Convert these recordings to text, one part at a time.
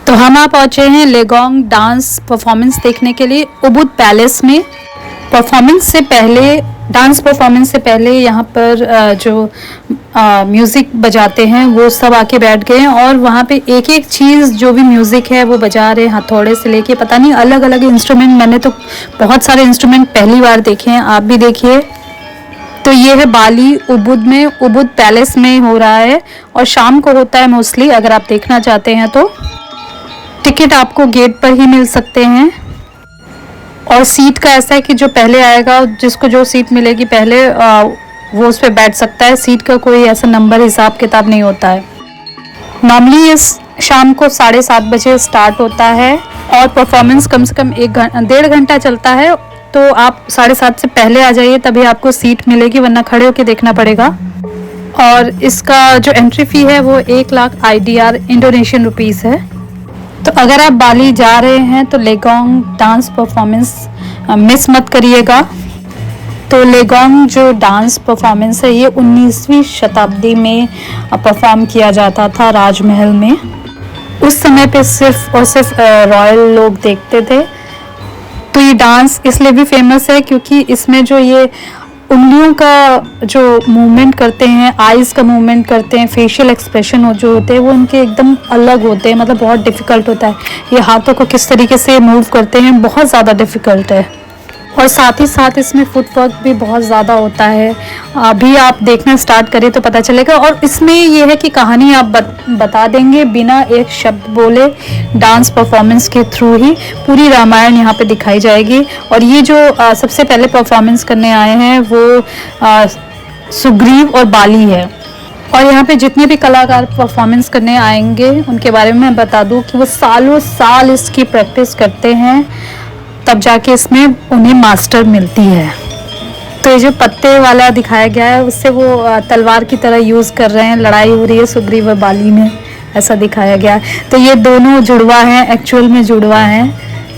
तो हम आप पहुंचे हैं लेगोंग डांस परफॉर्मेंस देखने के लिए उबुद पैलेस में। डांस परफॉर्मेंस से पहले यहाँ पर जो म्यूज़िक बजाते हैं वो सब आके बैठ गए हैं और वहाँ पे एक एक चीज़ जो भी म्यूज़िक है वो बजा रहे हैं, हथौड़े से लेके पता नहीं अलग अलग इंस्ट्रूमेंट। मैंने तो बहुत सारे इंस्ट्रूमेंट पहली बार देखे हैं, आप भी देखिए। तो ये है बाली उबुद में, उबुद पैलेस में हो रहा है और शाम को होता है मोस्टली। अगर आप देखना चाहते हैं तो टिकट आपको गेट पर ही मिल सकते हैं। और सीट का ऐसा है कि जो पहले आएगा, जिसको जो सीट मिलेगी पहले, वो उस पर बैठ सकता है। सीट का कोई ऐसा नंबर हिसाब किताब नहीं होता है। नॉर्मली इस शाम को 7:30 बजे स्टार्ट होता है और परफॉर्मेंस कम से कम 1.5 घंटा चलता है। तो आप 7:30 से पहले आ जाइए, तभी आपको सीट मिलेगी, वरना खड़े होके देखना पड़ेगा। और इसका जो एंट्री फ़ी है वो 1 लाख IDR इंडोनेशियन रुपीज़ है। तो अगर आप बाली जा रहे हैं तो लेगोंग डांस परफॉर्मेंस मिस मत करिएगा। तो लेगोंग जो डांस परफॉर्मेंस है ये 19वीं शताब्दी में परफॉर्म किया जाता था राजमहल में। उस समय पे सिर्फ और सिर्फ रॉयल लोग देखते थे। तो ये डांस इसलिए भी फेमस है क्योंकि इसमें जो ये उंगलियों का जो मूवमेंट करते हैं, आईज़ का मूवमेंट करते हैं, फेशियल एक्सप्रेशन जो होते हैं वो उनके एकदम अलग होते हैं। मतलब बहुत डिफ़िकल्ट होता है। ये हाथों को किस तरीके से मूव करते हैं, बहुत ज़्यादा डिफ़िकल्ट है। और साथ ही साथ इसमें फुटवर्क भी बहुत ज़्यादा होता है। अभी आप देखना स्टार्ट करें तो पता चलेगा। और इसमें ये है कि कहानी आप बता देंगे बिना एक शब्द बोले। डांस परफॉर्मेंस के थ्रू ही पूरी रामायण यहाँ पे दिखाई जाएगी। और ये जो सबसे पहले परफॉर्मेंस करने आए हैं वो सुग्रीव और बाली है। और यहाँ पे जितने भी कलाकार परफॉर्मेंस करने आएंगे उनके बारे में मैं बता दूँ कि वो सालों साल इसकी प्रैक्टिस करते हैं, तब जाके इसमें उन्हें मास्टर मिलती है। तो ये जो पत्ते वाला दिखाया गया है उससे वो तलवार की तरह यूज़ कर रहे हैं, लड़ाई हो रही है सुग्रीव और बाली में, ऐसा दिखाया गया है। तो ये दोनों जुड़वा हैं, एक्चुअल में जुड़वा हैं,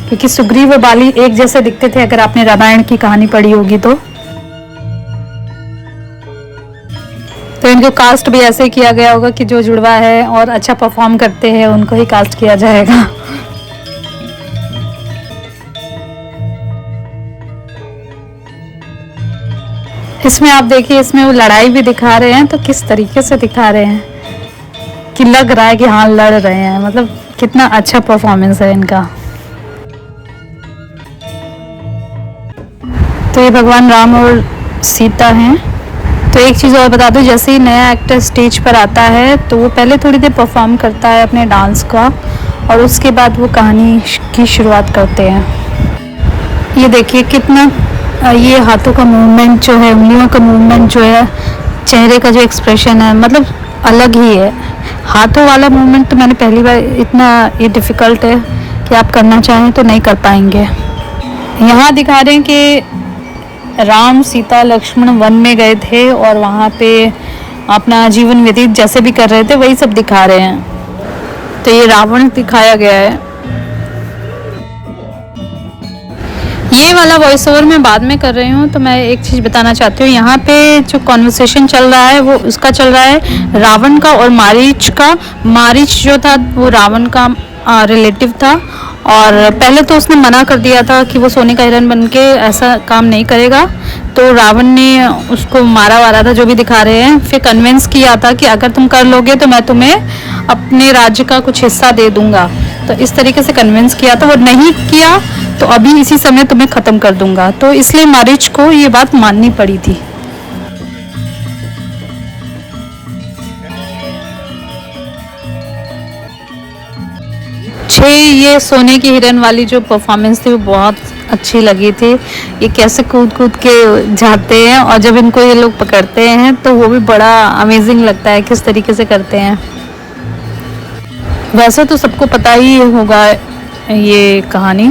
क्योंकि सुग्रीव और बाली एक जैसे दिखते थे अगर आपने रामायण की कहानी पढ़ी होगी तो इनको कास्ट भी ऐसे किया गया होगा कि जो जुड़वा है और अच्छा परफॉर्म करते हैं उनको ही कास्ट किया जाएगा। इसमें आप देखिए, इसमें वो लड़ाई भी दिखा रहे हैं तो किस तरीके से दिखा रहे हैं कि लग रहा है कि हाँ लड़ रहे हैं। मतलब कितना अच्छा परफॉर्मेंस है इनका। तो ये भगवान राम और सीता हैं। तो एक चीज़ और बता दूं, जैसे ही नया एक्टर स्टेज पर आता है तो वो पहले थोड़ी देर परफॉर्म करता है अपने डांस का और उसके बाद वो कहानी की शुरुआत करते हैं। ये देखिए कितना ये हाथों का मूवमेंट जो है, उंगलियों का मूवमेंट जो है, चेहरे का जो एक्सप्रेशन है, मतलब अलग ही है। हाथों वाला मूवमेंट तो मैंने पहली बार, इतना ये डिफ़िकल्ट है कि आप करना चाहें तो नहीं कर पाएंगे। यहाँ दिखा रहे हैं कि राम सीता लक्ष्मण वन में गए थे और वहाँ पे अपना जीवन व्यतीत जैसे भी कर रहे थे वही सब दिखा रहे हैं। तो ये रावण दिखाया गया है। ये वाला वॉइस ओवर मैं बाद में कर रही हूँ। तो मैं एक चीज़ बताना चाहती हूँ, यहाँ पे जो कॉन्वर्सेशन चल रहा है वो उसका चल रहा है रावण का और मारीच का। मारीच जो था वो रावण का रिलेटिव था और पहले तो उसने मना कर दिया था कि वो सोने का हिरन बन के ऐसा काम नहीं करेगा। तो रावण ने उसको मारा वारा था, जो भी दिखा रहे हैं। फिर कन्विंस किया था कि अगर तुम कर लोगे तो मैं तुम्हें अपने राज्य का कुछ हिस्सा दे दूंगा। तो इस तरीके से कन्विंस किया था। वो नहीं किया तो अभी इसी समय तुम्हें ख़त्म कर दूंगा। तो इसलिए मारीच को ये बात माननी पड़ी थी। ये सोने की हिरन वाली जो परफॉर्मेंस थी वो बहुत अच्छी लगी थी। ये कैसे कूद कूद के जाते हैं और जब इनको ये लोग पकड़ते हैं तो वो भी बड़ा अमेजिंग लगता है किस तरीके से करते हैं। वैसे तो सबको पता ही होगा ये कहानी,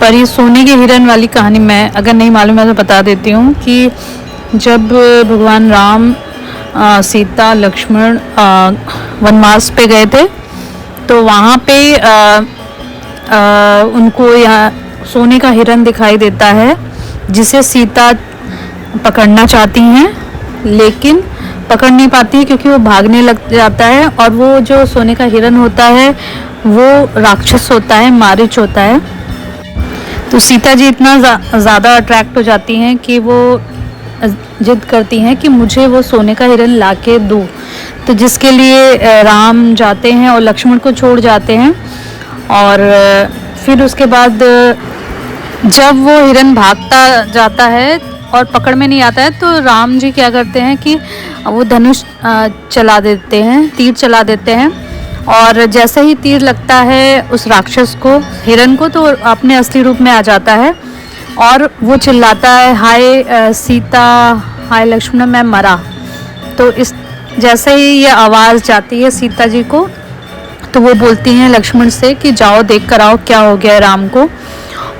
पर ये सोने के हिरन वाली कहानी मैं अगर नहीं मालूम है तो बता देती हूँ कि जब भगवान राम सीता लक्ष्मण वनवास पे गए थे तो वहाँ पे उनको यहाँ सोने का हिरन दिखाई देता है जिसे सीता पकड़ना चाहती हैं लेकिन पकड़ नहीं पाती क्योंकि वो भागने लग जाता है। और वो जो सोने का हिरन होता है वो राक्षस होता है, मारीच होता है। तो सीता जी इतना ज़्यादा अट्रैक्ट हो जाती हैं कि वो जिद करती हैं कि मुझे वो सोने का हिरन ला के दो। तो जिसके लिए राम जाते हैं और लक्ष्मण को छोड़ जाते हैं। और फिर उसके बाद जब वो हिरन भागता जाता है और पकड़ में नहीं आता है, तो राम जी क्या करते हैं कि वो धनुष चला देते हैं, तीर चला देते हैं। और जैसे ही तीर लगता है उस राक्षस को, हिरन को, तो अपने असली रूप में आ जाता है और वो चिल्लाता है, हाय सीता, हाय लक्ष्मण, मैं मरा। तो इस जैसे ही ये आवाज़ जाती है सीता जी को, तो वो बोलती हैं लक्ष्मण से कि जाओ देख कर आओ क्या हो गया राम को।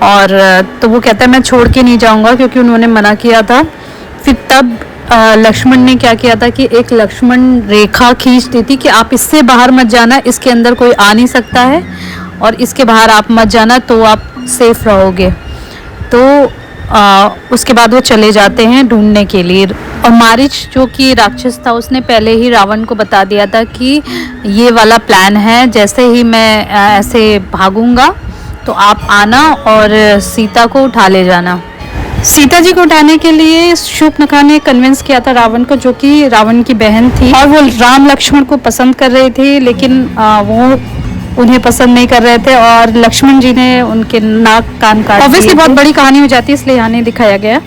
और तो वो कहता है मैं छोड़ के नहीं जाऊंगा, क्योंकि उन्होंने मना किया था। फिर तब लक्ष्मण ने क्या किया था कि एक लक्ष्मण रेखा खींच दी थी कि आप इससे बाहर मत जाना, इसके अंदर कोई आ नहीं सकता है, और इसके बाहर आप मत जाना तो आप सेफ रहोगे। तो उसके बाद वो चले जाते हैं ढूंढने के लिए। और मारीच जो कि राक्षस था, उसने पहले ही रावण को बता दिया था कि ये वाला प्लान है, जैसे ही मैं ऐसे भागूंगा तो आप आना और सीता को उठा ले जाना। सीता जी को उठाने के लिए शूर्पणखा ने कन्विंस किया था रावण को, जो कि रावण की बहन थी, और वो राम लक्ष्मण को पसंद कर रही थी, लेकिन वो उन्हें पसंद नहीं कर रहे थे और लक्ष्मण जी ने उनके नाक कान काट दिए। ऑब्वियसली बहुत बड़ी कहानी हो जाती है, इसलिए यहाँ नहीं दिखाया गया।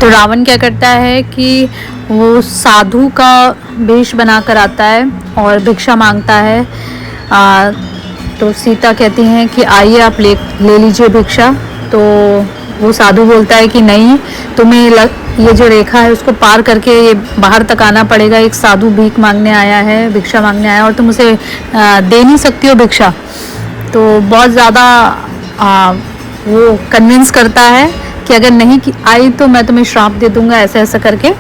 तो रावण क्या करता है कि वो साधु का वेश बना कर आता है और भिक्षा मांगता है। तो सीता कहती हैं कि आइए आप ले लीजिए भिक्षा। तो वो साधु बोलता है कि नहीं, तुम्हें ये जो रेखा है उसको पार करके ये बाहर तक आना पड़ेगा। एक साधु भीख मांगने आया है, भिक्षा मांगने आया है, और तुम उसे दे नहीं सकती हो भिक्षा। तो बहुत ज़्यादा वो कन्विंस करता है कि अगर नहीं आई तो मैं तुम्हें श्राप दे दूंगा, ऐसा ऐसा करके।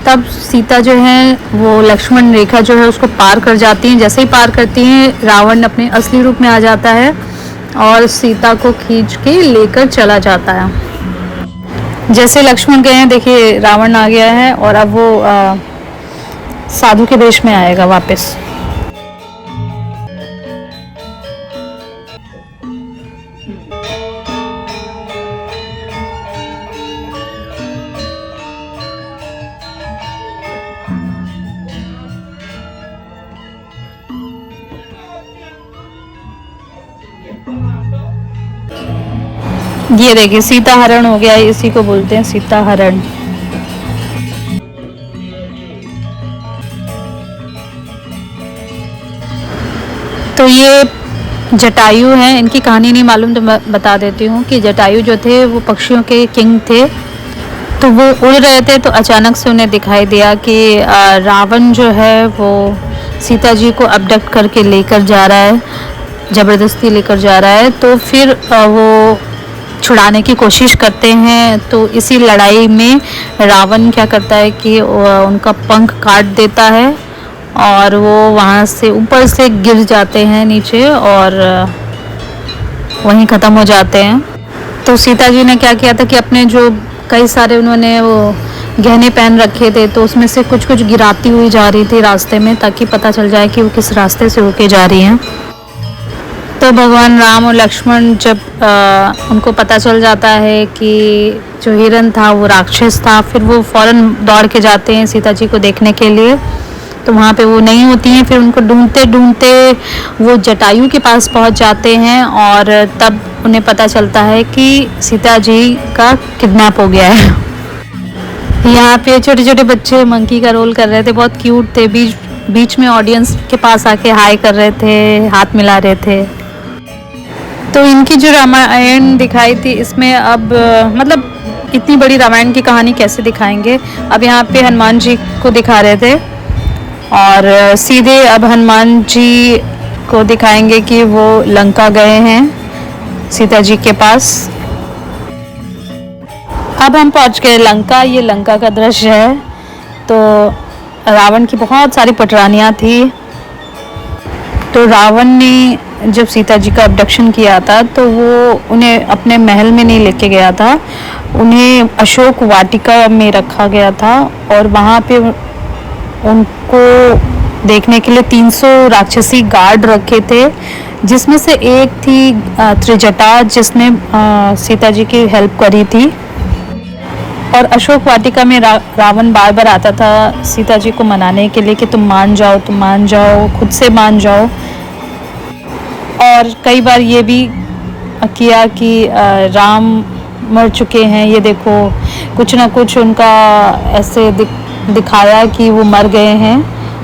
तब सीता जो है वो लक्ष्मण रेखा जो है उसको पार कर जाती हैं। जैसे ही पार करती हैं, रावण अपने असली रूप में आ जाता है और सीता को खींच के लेकर चला जाता है। जैसे लक्ष्मण गए हैं, देखिए रावण आ गया है और अब वो साधु के वेश में आएगा वापस। ये देखिए सीता हरण हो गया, इसी को बोलते हैं सीता हरण। तो ये जटायु हैं, इनकी कहानी नहीं मालूम तो मैं बता देती हूँ कि जटायु जो थे वो पक्षियों के किंग थे। तो वो उड़ रहे थे, तो अचानक से उन्हें दिखाई दिया कि रावण जो है वो सीता जी को अबडक्ट करके लेकर जा रहा है, ज़बरदस्ती लेकर जा रहा है। तो फिर वो छुड़ाने की कोशिश करते हैं। तो इसी लड़ाई में रावण क्या करता है कि उनका पंख काट देता है और वो वहाँ से ऊपर से गिर जाते हैं नीचे और वहीं ख़त्म हो जाते हैं। तो सीता जी ने क्या किया था कि अपने जो कई सारे उन्होंने वो गहने पहन रखे थे, तो उसमें से कुछ कुछ गिराती हुई जा रही थी रास्ते में, ताकि पता चल जाए कि वो किस रास्ते से होके जा रही हैं। तो भगवान राम और लक्ष्मण जब उनको पता चल जाता है कि जो हिरन था वो राक्षस था, फिर वो फौरन दौड़ के जाते हैं सीता जी को देखने के लिए। तो वहाँ पे वो नहीं होती हैं, फिर उनको ढूंढते ढूंढते वो जटायु के पास पहुँच जाते हैं और तब उन्हें पता चलता है कि सीता जी का किडनैप हो गया है। यहाँ पे छोटे छोटे बच्चे मंकी का रोल कर रहे थे, बहुत क्यूट थे, बीच में ऑडियंस के पास आके हाय कर रहे थे, हाथ मिला रहे थे। तो इनकी जो रामायण दिखाई थी, इसमें अब मतलब इतनी बड़ी रामायण की कहानी कैसे दिखाएंगे। अब यहाँ पे हनुमान जी को दिखा रहे थे और सीधे अब हनुमान जी को दिखाएंगे कि वो लंका गए हैं सीता जी के पास। अब हम पहुँच गए लंका, ये लंका का दृश्य है। तो रावण की बहुत सारी पटरानियाँ थी। तो रावण ने जब सीता जी का अबडक्शन किया था, तो वो उन्हें अपने महल में नहीं लेके गया था, उन्हें अशोक वाटिका में रखा गया था और वहाँ पे उनको देखने के लिए 300 राक्षसी गार्ड रखे थे, जिसमें से एक थी त्रिजटा, जिसने सीता जी की हेल्प करी थी। और अशोक वाटिका में रावण बार बार आता था सीता जी को मनाने के लिए कि तुम मान जाओ, तुम मान जाओ, खुद से मान जाओ। और कई बार ये भी किया कि राम मर चुके हैं, ये देखो, कुछ ना कुछ उनका ऐसे दिखाया कि वो मर गए हैं,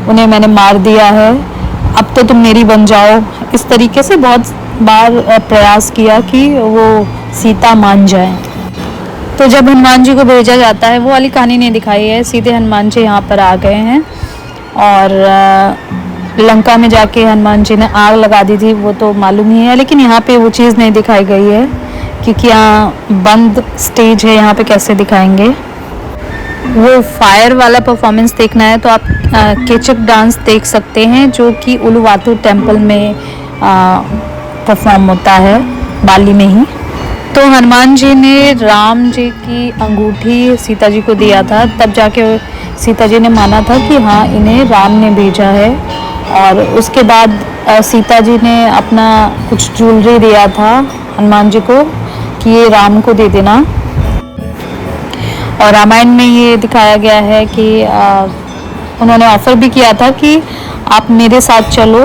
उन्हें मैंने मार दिया है, अब तो तुम मेरी बन जाओ। इस तरीके से बहुत बार प्रयास किया कि वो सीता मान जाए। तो जब हनुमान जी को भेजा जाता है, वो वाली कहानी नहीं दिखाई है, सीधे हनुमान जी यहाँ पर आ गए हैं। और लंका में जाके हनुमान जी ने आग लगा दी थी, वो तो मालूम ही है, लेकिन यहाँ पे वो चीज़ नहीं दिखाई गई है क्योंकि यहाँ बंद स्टेज है, यहाँ पे कैसे दिखाएंगे। वो फायर वाला परफॉर्मेंस देखना है तो आप केचक डांस देख सकते हैं, जो कि उलुवातु टेम्पल में परफॉर्म होता है, बाली में ही। तो हनुमान जी ने राम जी की अंगूठी सीता जी को दिया था, तब जाके सीता जी ने माना था कि हाँ, इन्हें राम ने भेजा है। और उसके बाद सीता जी ने अपना कुछ ज्वेलरी दिया था हनुमान जी को कि ये राम को दे देना। और रामायण में ये दिखाया गया है कि उन्होंने ऑफ़र भी किया था कि आप मेरे साथ चलो,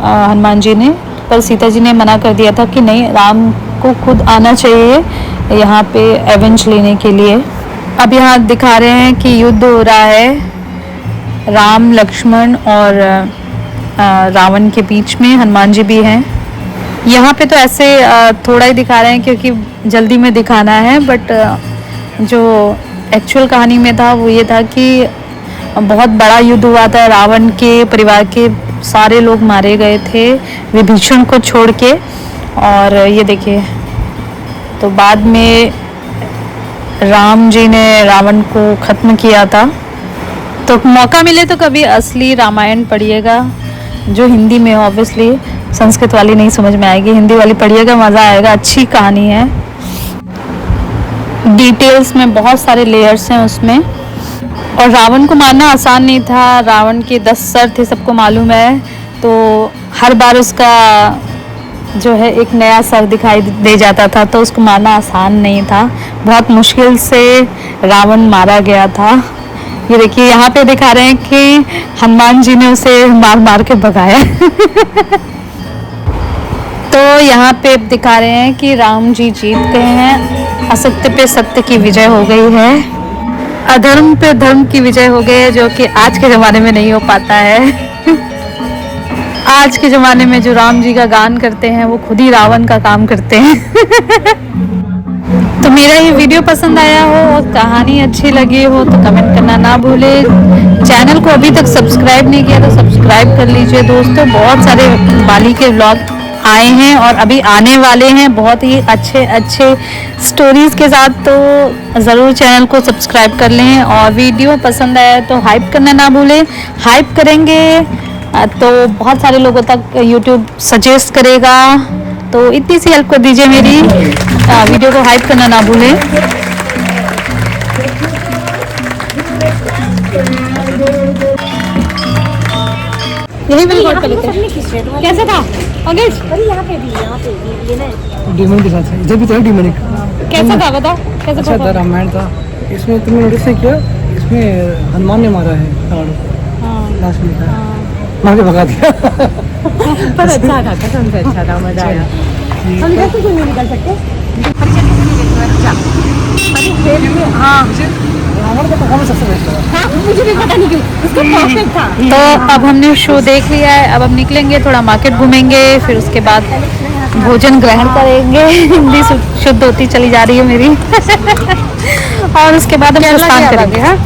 हनुमान जी ने, पर सीता जी ने मना कर दिया था कि नहीं, राम को खुद आना चाहिए यहाँ पे एवेंज लेने के लिए। अब यहाँ दिखा रहे हैं कि युद्ध हो रहा है राम, लक्ष्मण और रावण के बीच में, हनुमान जी भी हैं यहाँ पे। तो ऐसे थोड़ा ही दिखा रहे हैं क्योंकि जल्दी में दिखाना है, बट जो एक्चुअल कहानी में था वो ये था कि बहुत बड़ा युद्ध हुआ था, रावण के परिवार के सारे लोग मारे गए थे विभीषण को छोड़ के। और ये देखिए, तो बाद में राम जी ने रावण को ख़त्म किया था। तो मौका मिले तो कभी असली रामायण पढ़िएगा, जो हिंदी में हो, ऑब्वियसली संस्कृत वाली नहीं समझ में आएगी, हिंदी वाली पढ़िएगा, मज़ा आएगा, अच्छी कहानी है। डिटेल्स में बहुत सारे लेयर्स हैं उसमें। और रावण को मारना आसान नहीं था, रावण के 10 सर थे, सबको मालूम है। तो हर बार उसका जो है एक नया सर दिखाई दे जाता था, तो उसको मारना आसान नहीं था, बहुत मुश्किल से रावण मारा गया था। ये देखिए, यहाँ पे दिखा रहे हैं कि हनुमान जी ने उसे मार मार के भगाया तो यहाँ पे दिखा रहे हैं कि राम जी जीत गए हैं, असत्य पे सत्य की विजय हो गई है, अधर्म पे धर्म की विजय हो गई है, जो कि आज के ज़माने में नहीं हो पाता है आज के ज़माने में जो राम जी का गान करते हैं वो खुद ही रावण का काम करते हैं तो मेरा ये वीडियो पसंद आया हो और कहानी अच्छी लगी हो तो कमेंट करना ना भूले। चैनल को अभी तक सब्सक्राइब नहीं किया तो सब्सक्राइब कर लीजिए दोस्तों। बहुत सारे बाली के व्लॉग आए हैं और अभी आने वाले हैं बहुत ही अच्छे अच्छे स्टोरीज़ के साथ, तो ज़रूर चैनल को सब्सक्राइब कर लें। और वीडियो पसंद आया तो हाइप करना ना भूलें, हाइप करेंगे तो बहुत सारे लोगों तक यूट्यूब सजेस्ट करेगा, तो इतनी सी हेल्प कर दीजिए मेरी, वीडियो को हाइप करना ना भूलें। यही मैंने रिकॉर्ड कर लेते हैं। कैसा था अंग्रेज? अरे यहाँ पे भी लेना है। डीमन के साथ इधर भी तो है डीमन। कैसा था बताओ, कैसा अच्छा था, रामायण था। इसमें तुमने नोटिस नहीं किया, इसमें हनुमान ने मारा है रावण, लास्ट में था, मार के भगा दिया पर अच्छा था, कसम से अच्छा था, मजा आया। हम इधर से क्यों नहीं निकल सकते? हाँ, रावण का परफॉर्मेंस सबसे बेस्ट था। मुझे भी पता नहीं क्यों, उसका परफेक्ट था। तो अब हमने शो देख लिया है, अब हम निकलेंगे, थोड़ा मार्केट घूमेंगे, फिर उसके बाद भोजन ग्रहण करेंगे। हिंदी शुद्ध होती चली जा रही है मेरी और उसके बाद हम स्नान करेंगे। हाँ,